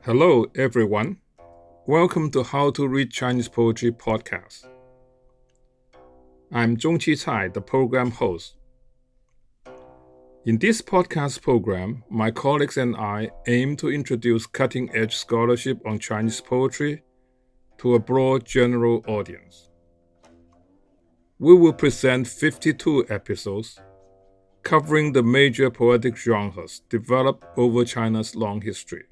Hello, everyone. Welcome to How to Read Chinese Poetry podcast. I'm Zong-qi, the program host. In this podcast program, my colleagues and I aim to introduce cutting-edge scholarship on Chinese poetry to a broad general audience. We will present 52 episodes covering the major poetic genres developed over China's long history.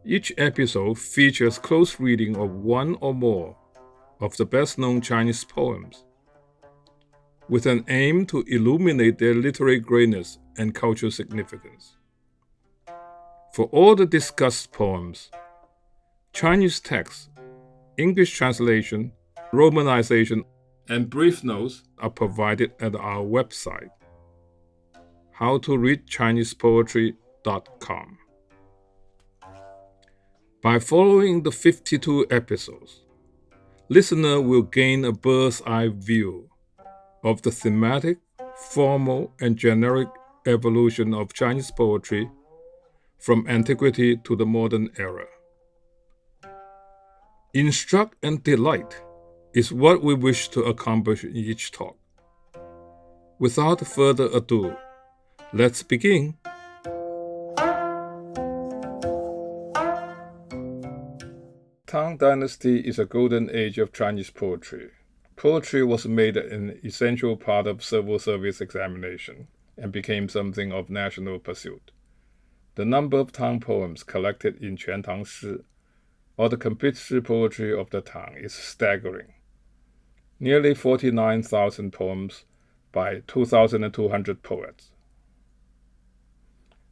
Each episode features close reading of one or more of the best-known Chinese poems, with an aim to illuminate their literary greatness and cultural significance. For all the discussed poems, Chinese text, English translation, romanization, and brief notes are provided at our website, howtoreadchinesepoetry.com. By following the 52 episodes, listener will gain a bird's-eye view of the thematic, formal, and generic evolution of Chinese poetry from antiquity to the modern era. Instruct and delight is what we wish to accomplish in each talk. Without further ado, let's begin. Tang Dynasty is a golden age of Chinese poetry. Poetry was made an essential part of civil service examination and became something of national pursuit. The number of Tang poems collected in Quan Tang Shi, or the complete Shi poetry of the Tang, is staggering. Nearly 49,000 poems by 2,200 poets.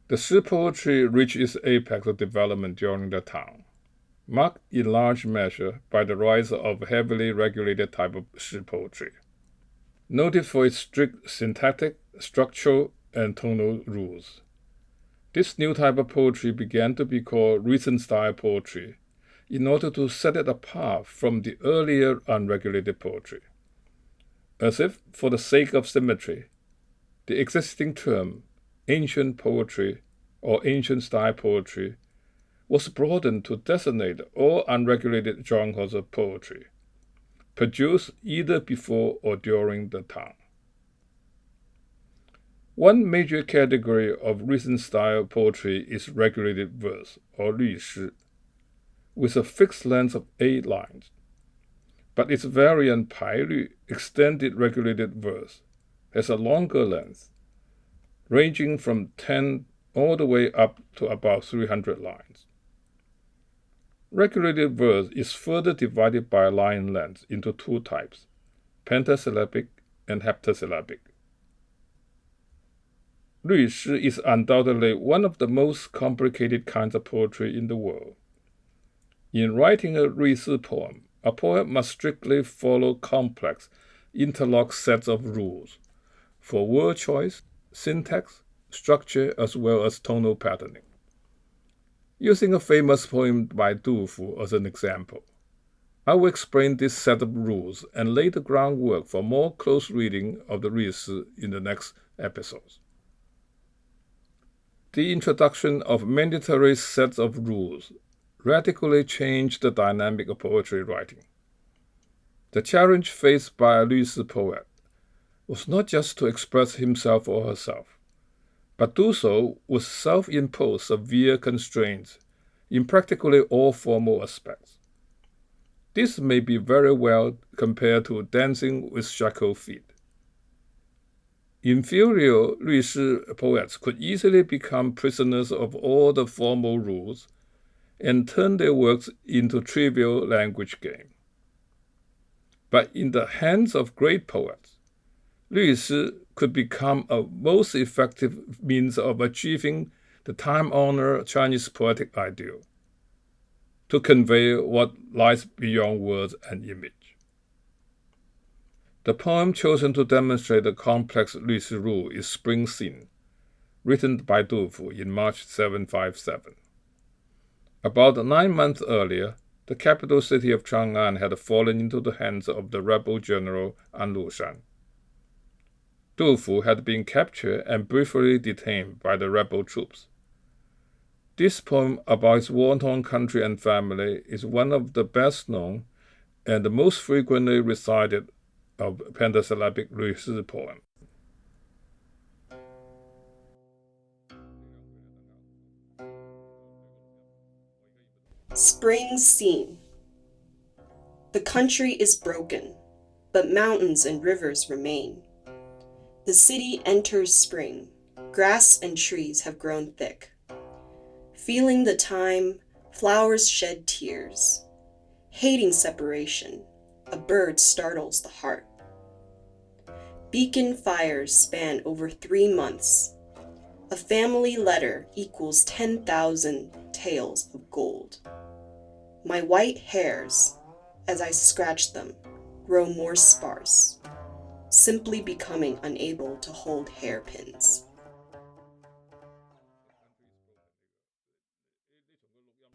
The Shi poetry reached its apex of development during the Tang, marked in large measure by the rise of a heavily regulated type of Shi poetry, noted for its strict syntactic, structural, and tonal rules. This new type of poetry began to be called recent-style poetry in order to set it apart from the earlier unregulated poetry. As if, for the sake of symmetry, the existing term ancient poetry or ancient-style poetry was broadened to designate all unregulated genres of poetry, produced either before or during the Tang. One major category of recent-style poetry is regulated verse, or 律诗, with a fixed length of 8 lines. But its variant 排律, extended regulated verse, has a longer length, ranging from 10 all the way up to about 300 lines. Regulated verse is further divided by line length into 2 types, pentasyllabic and heptasyllabic. 律诗 is undoubtedly one of the most complicated kinds of poetry in the world. In writing a 律诗 poem, a poet must strictly follow complex, interlocked sets of rules for word choice, syntax, structure, as well as tonal patterning. Using a famous poem by Du Fu as an example, I will explain this set of rules and lay the groundwork for more close reading of the 律诗 in the next episodes. The introduction of mandatory sets of rules radically changed the dynamic of poetry writing. The challenge faced by a 律诗 poet was not just to express himself or herself, but do so with self-imposed severe constraints in practically all formal aspects. This may be very well compared to dancing with shackled feet. Inferior 律诗 poets could easily become prisoners of all the formal rules and turn their works into trivial language game. But in the hands of great poets, 律诗 could become a most effective means of achieving the time-honored Chinese poetic ideal, to convey what lies beyond words and image. The poem chosen to demonstrate the complex 律诗 rule is Spring Scene, written by Du Fu in March 757. About 9 months earlier, the capital city of Chang'an had fallen into the hands of the rebel general An Lushan. Du Fu had been captured and briefly detained by the rebel troops. This poem about his war-torn country and family is one of the best known and the most frequently recited of Pentasyllabic Risi poems. Spring Scene. The country is broken, but mountains and rivers remain. The city enters spring. Grass and trees have grown thick. Feeling the time, flowers shed tears. Hating separation, a bird startles the heart. Beacon fires span over 3 months. A family letter equals 10,000 taels of gold. My white hairs, as I scratch them, grow more sparse, simply becoming unable to hold hairpins.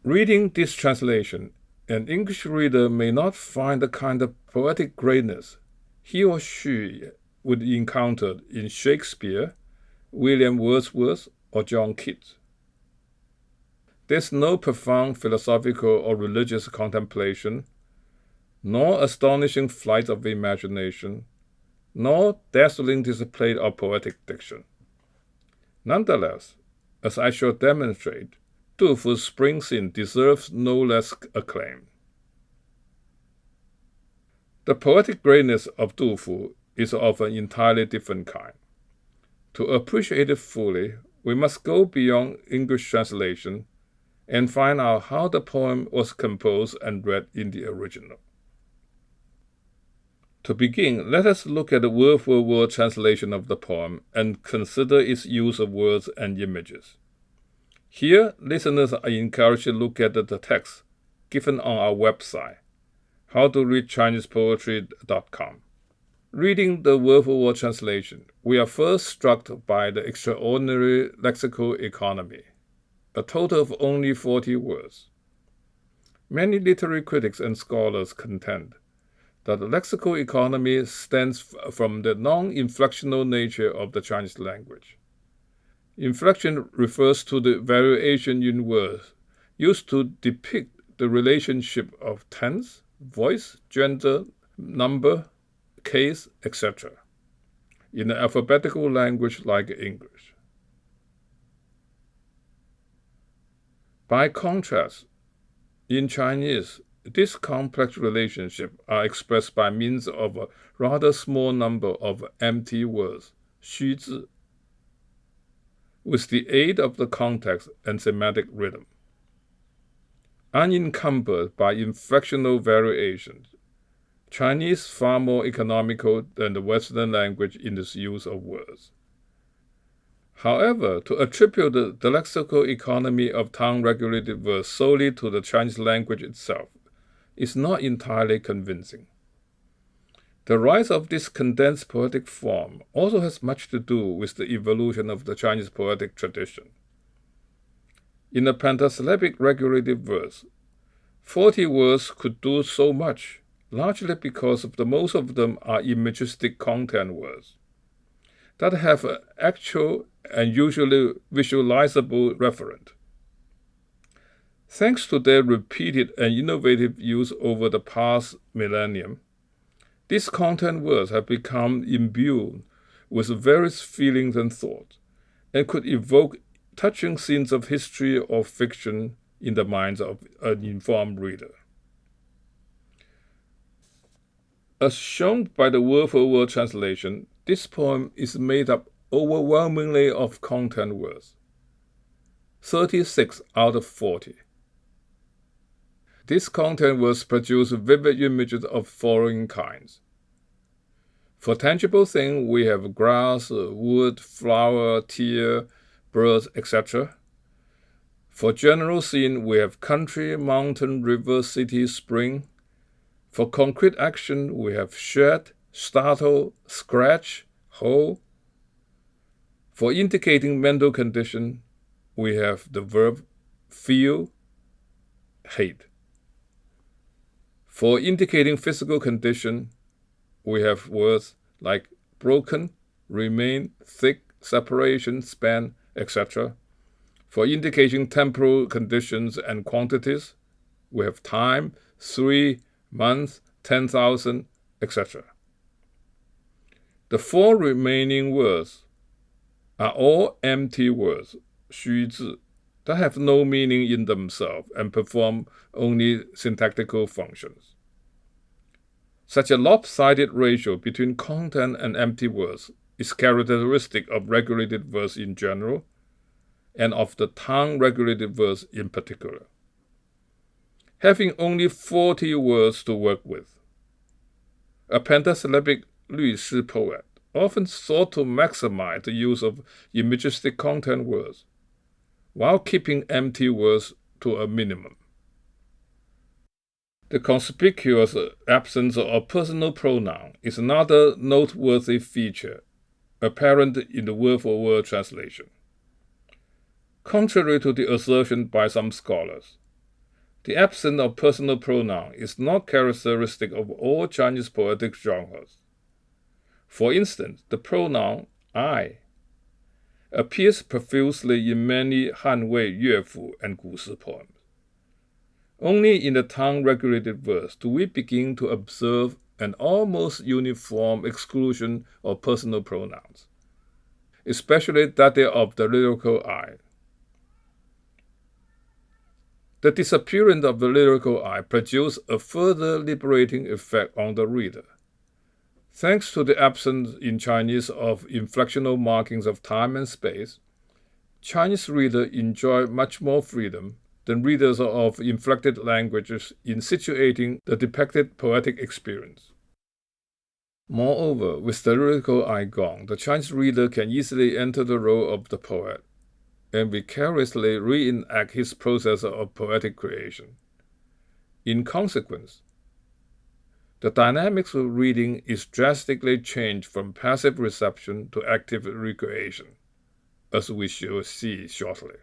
Reading this translation, an English reader may not find the kind of poetic greatness he or she would encounter in Shakespeare, William Wordsworth, or John Keats. There's no profound philosophical or religious contemplation, nor astonishing flight of imagination, nor dazzling display of poetic diction. Nonetheless, as I shall demonstrate, Du Fu's Spring Scene deserves no less acclaim. The poetic greatness of Du Fu is of an entirely different kind. To appreciate it fully, we must go beyond English translation and find out how the poem was composed and read in the original. To begin, let us look at the word-for-word translation of the poem and consider its use of words and images. Here, listeners are encouraged to look at the text given on our website, howtoreadchinesepoetry.com. Reading the word-for-word translation, we are first struck by the extraordinary lexical economy, a total of only 40 words. Many literary critics and scholars contend that the lexical economy stems from the non-inflectional nature of the Chinese language. Inflection refers to the variation in words used to depict the relationship of tense, voice, gender, number, case, etc. in an alphabetical language like English. By contrast, in Chinese, this complex relationship are expressed by means of a rather small number of empty words, 虚字, with the aid of the context and semantic rhythm. Unencumbered by inflectional variations, Chinese far more economical than the Western language in its use of words. However, to attribute the lexical economy of Tang regulated verse solely to the Chinese language itself is not entirely convincing. The rise of this condensed poetic form also has much to do with the evolution of the Chinese poetic tradition. In a pentasyllabic regulated verse, 40 words could do so much, largely because most of them are imagistic content words that have an actual and usually visualizable referent. Thanks to their repeated and innovative use over the past millennium, these content words have become imbued with various feelings and thoughts, and could evoke touching scenes of history or fiction in the minds of an informed reader. As shown by the word-for-word translation, this poem is made up overwhelmingly of content words, 36 out of 40. These content words produce vivid images of following kinds. For tangible things, we have grass, wood, flower, tear, birds, etc. For general scene, we have country, mountain, river, city, spring. For concrete action, we have shed, startle, scratch, hole. For indicating mental condition, we have the verb feel, hate. For indicating physical condition, we have words like broken, remain, thick, separation, span, etc. For indicating temporal conditions and quantities, we have time, 3, month, 10,000, etc. The 4 remaining words are all empty words, 虚字, that have no meaning in themselves and perform only syntactical functions. Such a lopsided ratio between content and empty words is characteristic of regulated verse in general, and of the Tang regulated verse in particular. Having only 40 words to work with, a pentasyllabic 律诗 poet often sought to maximize the use of imagistic content words, while keeping empty words to a minimum. The conspicuous absence of personal pronoun is another noteworthy feature apparent in the word-for-word translation. Contrary to the assertion by some scholars, the absence of personal pronoun is not characteristic of all Chinese poetic genres. For instance, the pronoun I appears profusely in many Han Wei, Yue Fu, and Gu Si poems. Only in the Tang regulated verse do we begin to observe an almost uniform exclusion of personal pronouns, especially that of the lyrical I. The disappearance of the lyrical I produced a further liberating effect on the reader. Thanks to the absence in Chinese of inflectional markings of time and space, Chinese readers enjoy much more freedom than readers of inflected languages in situating the depicted poetic experience. Moreover, with the lyrical I gone, the Chinese reader can easily enter the role of the poet and vicariously reenact his process of poetic creation. In consequence, the dynamics of reading is drastically changed from passive reception to active recreation, as we shall see shortly.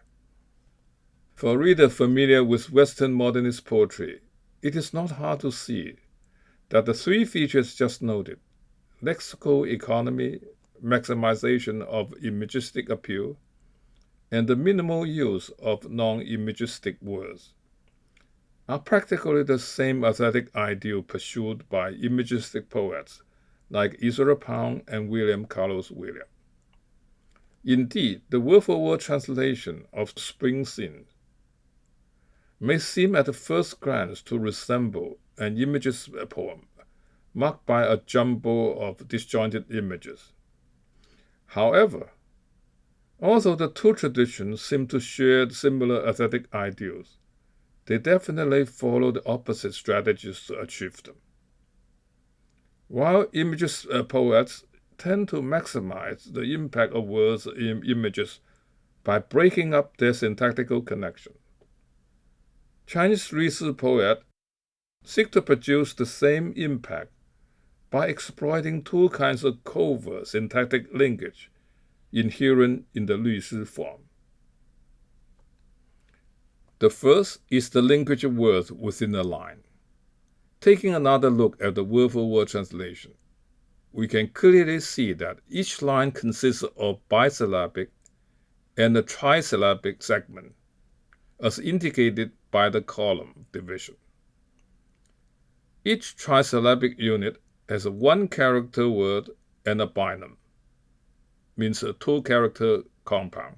For a reader familiar with Western modernist poetry, it is not hard to see that the 3 features just noted, lexical economy, maximization of imagistic appeal, and the minimal use of non-imagistic words, are practically the same aesthetic ideal pursued by imagistic poets like Ezra Pound and William Carlos Williams. Indeed, the word-for-word translation of Spring Scene may seem at first glance to resemble an imagist poem marked by a jumble of disjointed images. However, although the 2 traditions seem to share similar aesthetic ideals, they definitely follow the opposite strategies to achieve them. While imagist poets tend to maximize the impact of words in images by breaking up their syntactical connection, Chinese 律诗 poets seek to produce the same impact by exploiting 2 kinds of covert syntactic linkage inherent in the 律诗 form. The first is the linkage of words within a line. Taking another look at the word-for-word translation, we can clearly see that each line consists of bisyllabic and a trisyllabic segment, as indicated by the column division. Each trisyllabic unit has a 1-character word and a binom, means a 2-character compound,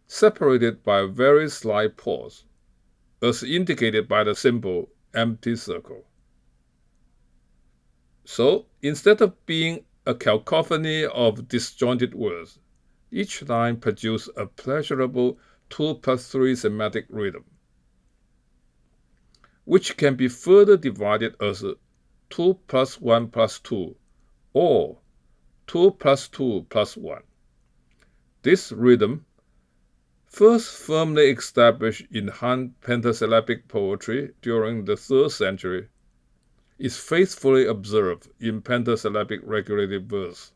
separated by a very slight pause, as indicated by the symbol empty circle. So, instead of being a cacophony of disjointed words, each line produces a pleasurable 2+3 semantic rhythm, which can be further divided as 2 + 1 + 2 or 2 + 2 + 1. This rhythm, first firmly established in Han pentasyllabic poetry during the 3rd century, is faithfully observed in pentasyllabic regulated verse.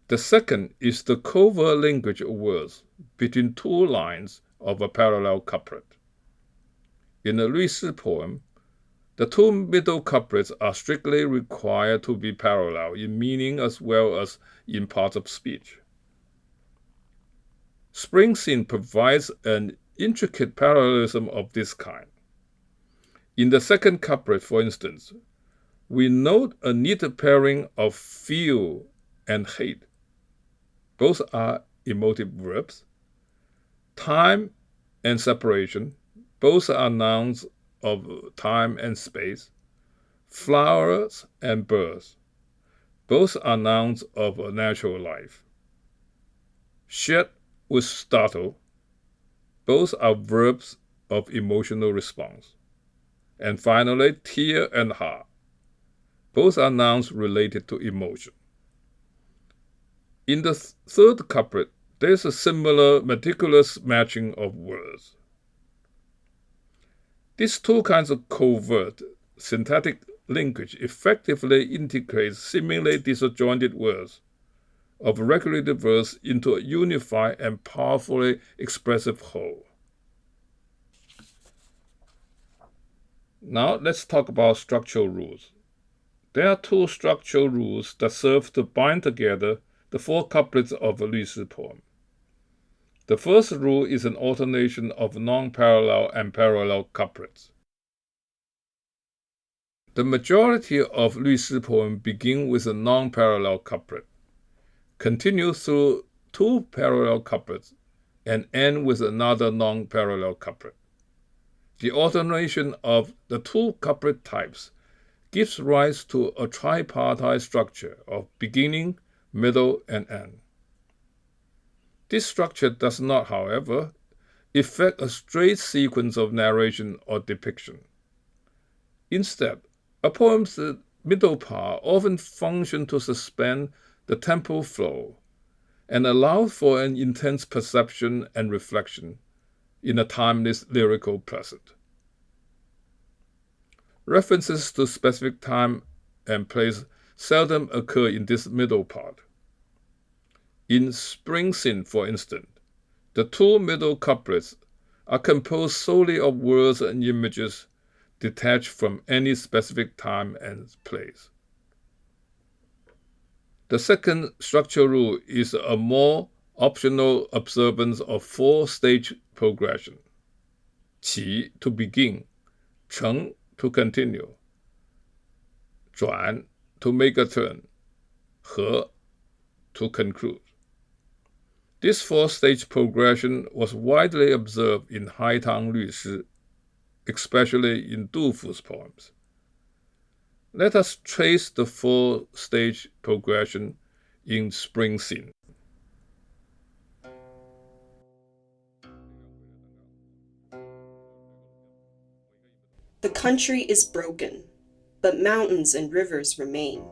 The second is the covert linkage of words between 2 lines of a parallel couplet. In a 律诗 poem, the 2 middle couplets are strictly required to be parallel in meaning as well as in parts of speech. Springsteen provides an intricate parallelism of this kind. In the second couplet, for instance, we note a neat pairing of feel and hate. Both are emotive verbs. Time and separation, both are nouns of time and space. Flowers and birds, both are nouns of natural life. Shed with startle, both are verbs of emotional response. And finally, tear and heart, both are nouns related to emotion. In the third couplet, there is a similar meticulous matching of words. These two kinds of covert syntactic linkage effectively integrates seemingly disjointed words of regulated verbs into a unified and powerfully expressive whole. Now let's talk about structural rules. There are two structural rules that serve to bind together the four couplets of a Lü Si poem. The first rule is an alternation of nonpareil and parallel couplets. The majority of Lü Si poems begin with a nonpareil couplet, continue through two parallel couplets, and end with another non-parallel couplet. The alternation of the two couplet types gives rise to a tripartite structure of beginning, middle, and end. This structure does not, however, effect a straight sequence of narration or depiction. Instead, a poem's middle part often functions to suspend the temporal flow and allow for an intense perception and reflection in a timeless lyrical present. References to specific time and place seldom occur in this middle part. In Springsteen, for instance, the two middle couplets are composed solely of words and images detached from any specific time and place. The second structural rule is a more optional observance of four-stage progression. Qi to begin, Cheng to continue, Zhuan to make a turn, He to conclude. This four-stage progression was widely observed in Hai Tang Lü Si, especially in Du Fu's poems. Let us trace the four-stage progression in Springsteen. The country is broken, but mountains and rivers remain.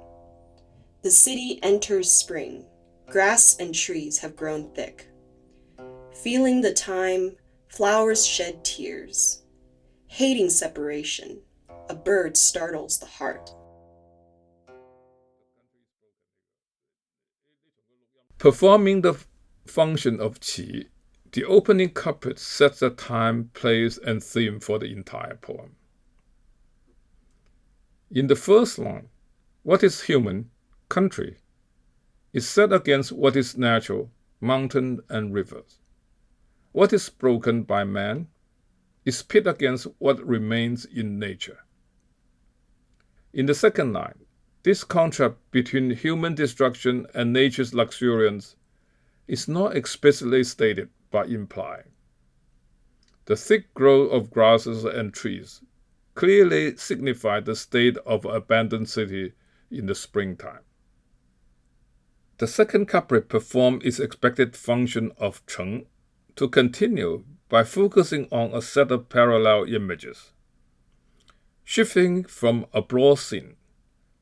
The city enters spring, grass and trees have grown thick. Feeling the time, flowers shed tears. Hating separation, a bird startles the heart. Performing the function of qi, the opening couplet sets the time, place, and theme for the entire poem. In the first line, what is human, country, is set against what is natural, mountain and rivers. What is broken by man is pit against what remains in nature. In the second line, this contrast between human destruction and nature's luxuriance is not explicitly stated but implied. The thick growth of grasses and trees clearly signify the state of an abandoned city in the springtime. The second couplet performs its expected function of Cheng to continue by focusing on a set of parallel images. Shifting from a broad scene,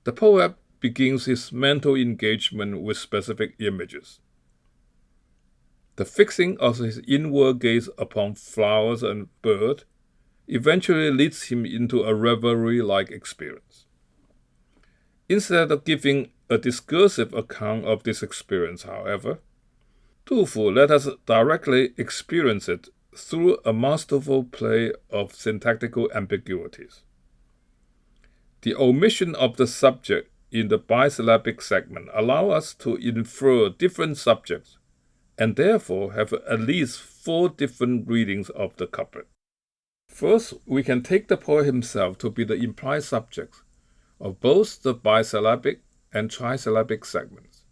the poet begins his mental engagement with specific images. The fixing of his inward gaze upon flowers and birds eventually leads him into a reverie-like experience. Instead of giving a discursive account of this experience, however, Du Fu let us directly experience it through a masterful play of syntactical ambiguities. The omission of the subject in the bisyllabic segment allows us to infer different subjects and therefore have at least 4 different readings of the couplet. First, we can take the poet himself to be the implied subject of both the bisyllabic and trisyllabic segments,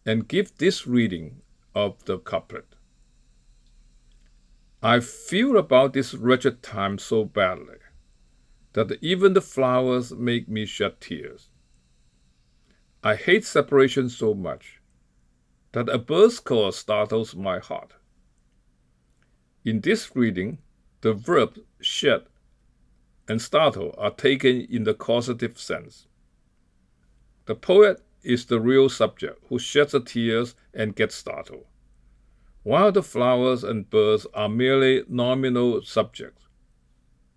and give this reading of the couplet. I feel about this wretched time so badly that even the flowers make me shed tears. I hate separation so much that a bird's call startles my heart. In this reading, the verbs shed and startle are taken in the causative sense. The poet is the real subject who sheds the tears and gets startled, while the flowers and birds are merely nominal subjects,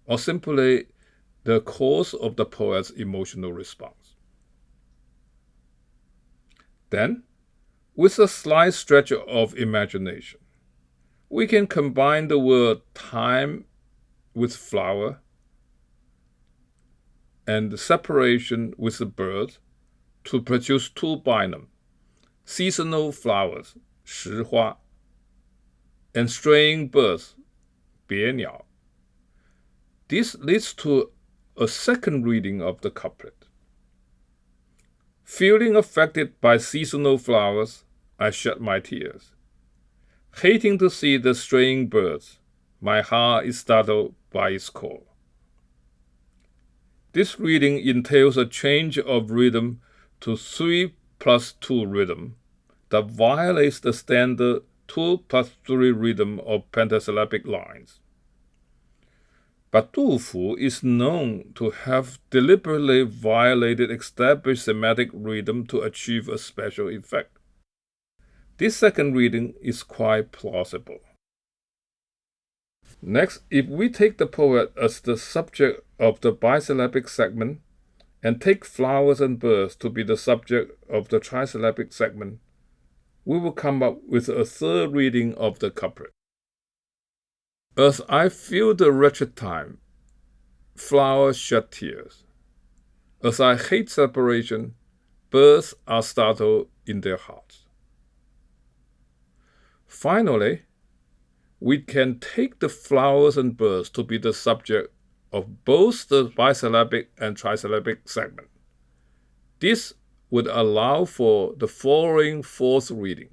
or simply the cause of the poet's emotional response. Then, with a slight stretch of imagination, we can combine the word time with flower and separation with the bird to produce 2 binom, seasonal flowers, 时花, and straying birds, 别鸟. This leads to a second reading of the couplet. Feeling affected by seasonal flowers, I shed my tears. Hating to see the straying birds, my heart is startled by its call. This reading entails a change of rhythm to 3+2 rhythm that violates the standard 2+3 rhythm of pentasyllabic lines. But Du Fu is known to have deliberately violated established semantic rhythm to achieve a special effect. This second reading is quite plausible. Next, if we take the poet as the subject of the bisyllabic segment and take flowers and birds to be the subject of the trisyllabic segment, we will come up with a third reading of the couplet. As I feel the wretched time, flowers shed tears. As I hate separation, birds are startled in their hearts. Finally, we can take the flowers and birds to be the subject of both the bisyllabic and trisyllabic segment. This would allow for the following fourth reading.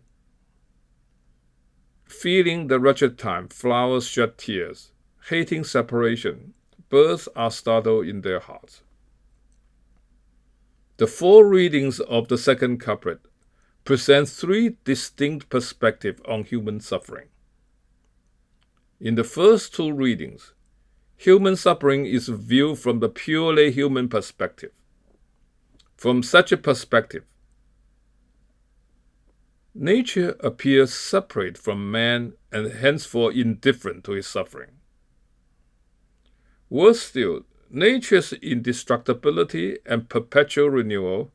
Feeling the wretched time, flowers shed tears. Hating separation, birds are startled in their hearts. The 4 readings of the second couplet present 3 distinct perspectives on human suffering. In the first 2 readings, human suffering is viewed from the purely human perspective. From such a perspective, nature appears separate from man and henceforth indifferent to his suffering. Worse still, nature's indestructibility and perpetual renewal,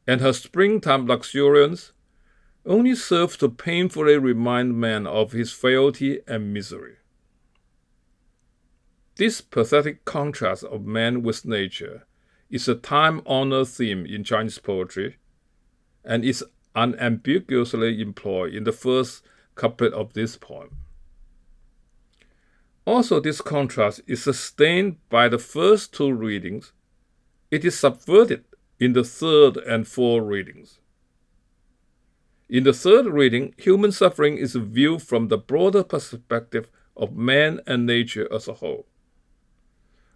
and her springtime luxuriance, only serve to painfully remind man of his frailty and misery. This pathetic contrast of man with nature is a time-honored theme in Chinese poetry, and is unambiguously employed in the first couplet of this poem. Also, this contrast is sustained by the first 2 readings. It is subverted in the third and fourth readings. In the third reading, human suffering is viewed from the broader perspective of man and nature as a whole.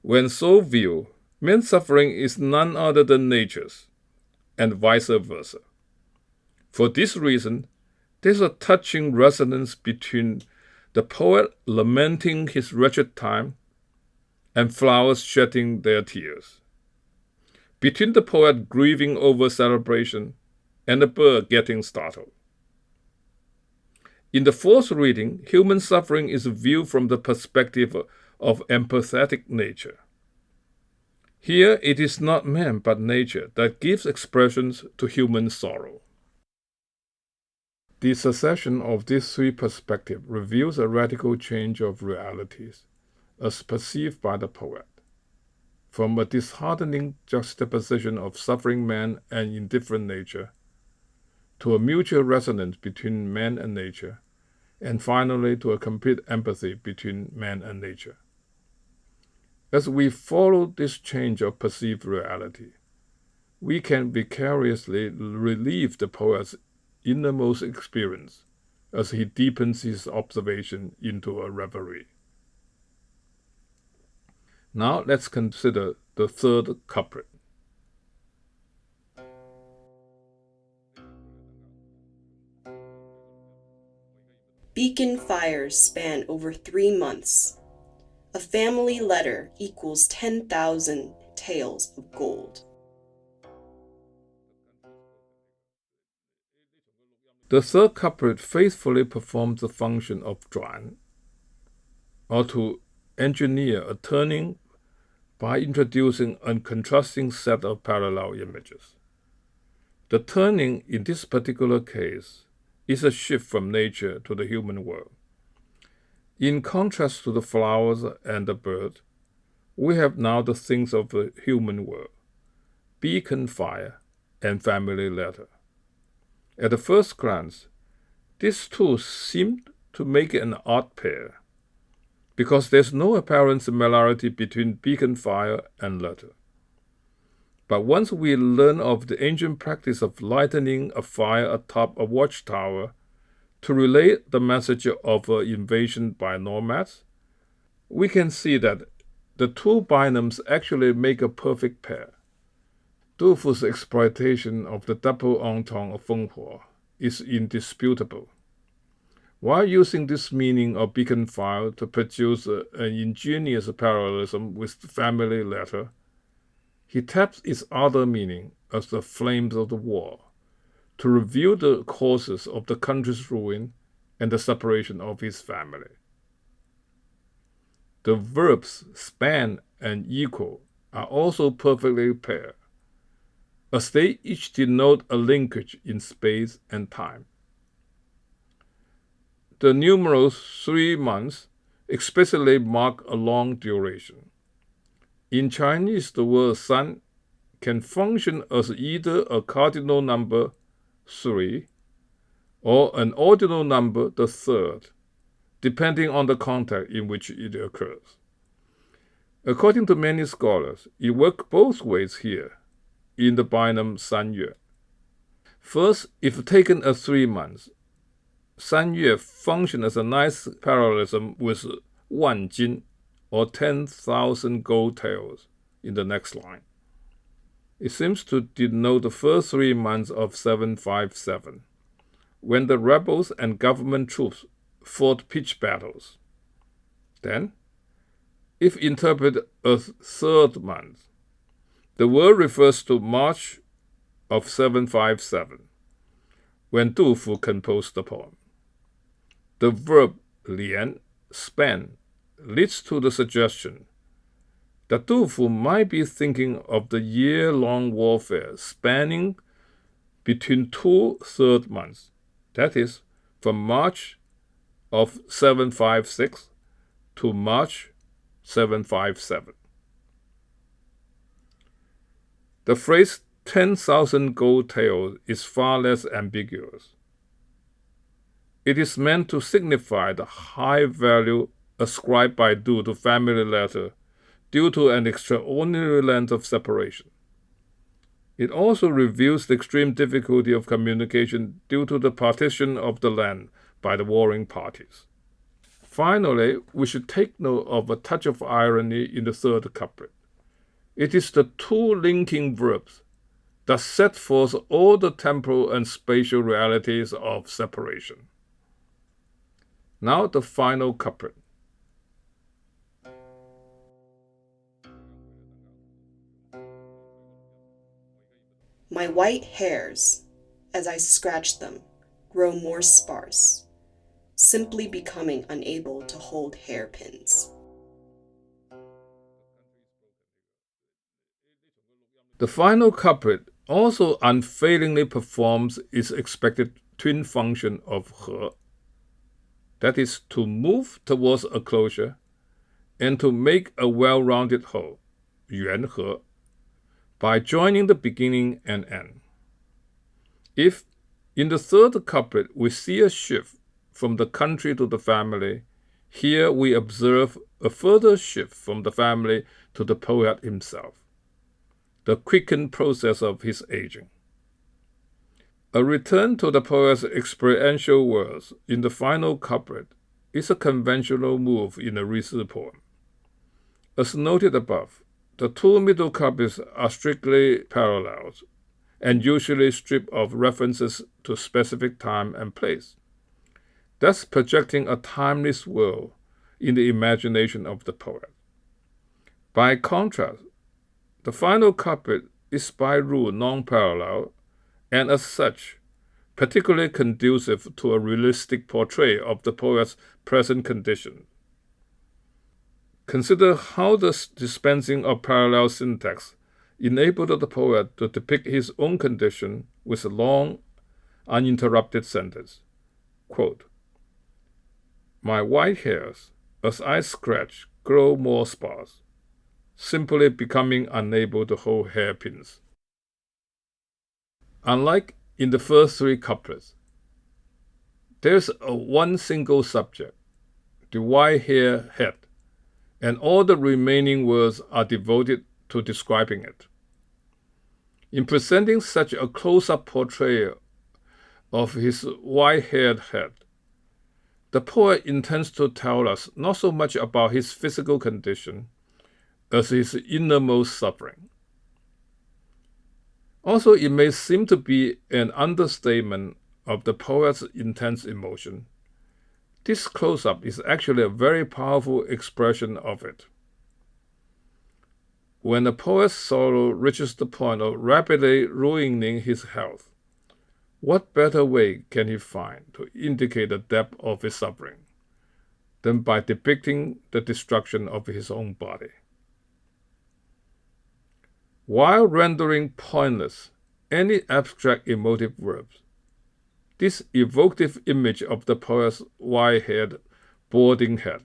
When so viewed, man's suffering is none other than nature's, and vice versa. For this reason, there is a touching resonance between the poet lamenting his wretched time and flowers shedding their tears, between the poet grieving over celebration and the bird getting startled. In the fourth reading, human suffering is viewed from the perspective of empathetic nature. Here it is not man but nature that gives expressions to human sorrow. The succession of these 3 perspectives reveals a radical change of realities, as perceived by the poet, from a disheartening juxtaposition of suffering man and indifferent nature, to a mutual resonance between man and nature, and finally to a complete empathy between man and nature. As we follow this change of perceived reality, we can vicariously relive the poet's innermost experience as he deepens his observation into a reverie. Now let's consider the third couplet. Beacon fires span over 3 months. A family letter equals 10,000 taels of gold. The third couplet faithfully performs the function of Zhuan, or to engineer a turning by introducing a contrasting set of parallel images. The turning in this particular case is a shift from nature to the human world. In contrast to the flowers and the bird, we have now the things of the human world, beacon fire and family letter. At the first glance, these two seem to make an odd pair, because there's no apparent similarity between beacon fire and letter. But once we learn of the ancient practice of lighting a fire atop a watchtower to relay the message of an invasion by nomads, we can see that the two binomes actually make a perfect pair. Du Fu's exploitation of the double entendre of Fenghuo is indisputable. While using this meaning of beacon fire to produce an ingenious parallelism with the family letter, he taps its other meaning as the flames of the war to reveal the causes of the country's ruin and the separation of his family. The verbs span and equal are also perfectly paired, as they each denote a linkage in space and time. The numerals 3 months explicitly mark a long duration. In Chinese, the word san can function as either a cardinal number 3 or an ordinal number, the third, depending on the context in which it occurs. According to many scholars, it works both ways here in the binom Sanyue. First, if taken as 3 months, Sanyue functions as a nice parallelism with Wanjin, or 10,000 gold taels, in the next line. It seems to denote the first 3 months of 757, when the rebels and government troops fought pitched battles. Then, if interpreted as third month, the word refers to March of 757, when Du Fu composed the poem. The verb lian, span, leads to the suggestion that Du Fu might be thinking of the year-long warfare spanning between 2 third months, that is, from March of 756 to March 757. The phrase 10,000 gold taels is far less ambiguous. It is meant to signify the high value ascribed by Du to family letter due to an extraordinary length of separation. It also reveals the extreme difficulty of communication due to the partition of the land by the warring parties. Finally, we should take note of a touch of irony in the third couplet. It is the two linking verbs that set forth all the temporal and spatial realities of separation. Now the final couplet. My white hairs, as I scratch them, grow more sparse, simply becoming unable to hold hairpins. The final couplet also unfailingly performs its expected twin function of he, that is, to move towards a closure and to make a well-rounded whole, yuan he, by joining the beginning and end. If, In the third couplet, we see a shift from the country to the family. Here we observe a further shift from the family to the poet himself, the quickened process of his aging. A return to the poet's experiential words in the final couplet is a conventional move in a Ri-si poem. As noted above, the two middle couplets are strictly parallels and usually strip of references to specific time and place, thus projecting a timeless world in the imagination of the poet. By contrast, the final couplet is by rule non-parallel and as such, particularly conducive to a realistic portrayal of the poet's present condition. Consider how the dispensing of parallel syntax enabled the poet to depict his own condition with a long, uninterrupted sentence. Quote, "My white hairs, as I scratch, grow more sparse, simply becoming unable to hold hairpins." Unlike in the first three couplets, there's one single subject, the white-haired head, and all the remaining words are devoted to describing it. In presenting such a close-up portrayal of his white-haired head, the poet intends to tell us not so much about his physical condition as his innermost suffering. Also, it may seem to be an understatement of the poet's intense emotion. This close-up is actually a very powerful expression of it. When the poet's sorrow reaches the point of rapidly ruining his health, what better way can he find to indicate the depth of his suffering than by depicting the destruction of his own body? While rendering pointless any abstract emotive verbs, this evocative image of the poet's white-haired, balding head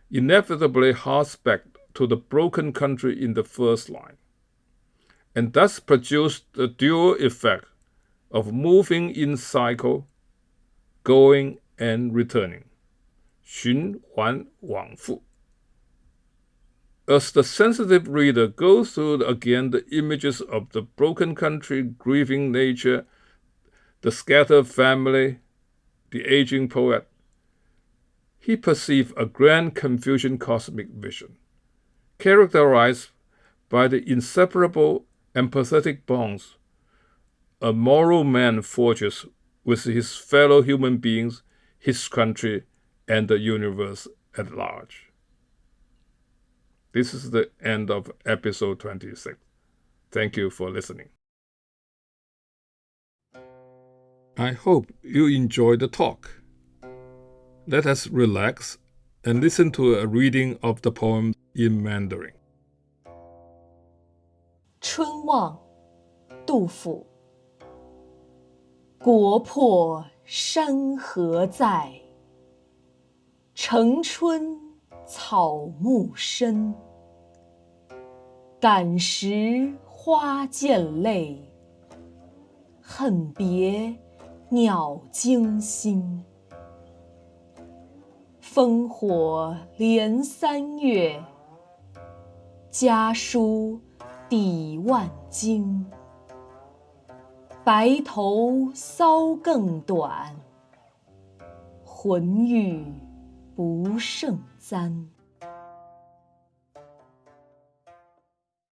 inevitably harks back to the broken country in the first line, and thus produced the dual effect of moving in cycle, going and returning, 循环往复. As the sensitive reader goes through again the images of the broken country, grieving nature, the scattered family, the aging poet, he perceives a grand Confucian cosmic vision, characterized by the inseparable empathetic bonds a moral man forges with his fellow human beings, his country, and the universe at large. This is the end of episode 26. Thank you for listening. I hope you enjoyed the talk. Let us relax and listen to a reading of the poem in Mandarin. 春望，杜甫。国破山河在，城春草木深。感时花溅泪，恨别鸟惊心。烽火连三月，家书抵万金。白头搔更短，浑欲不胜簪。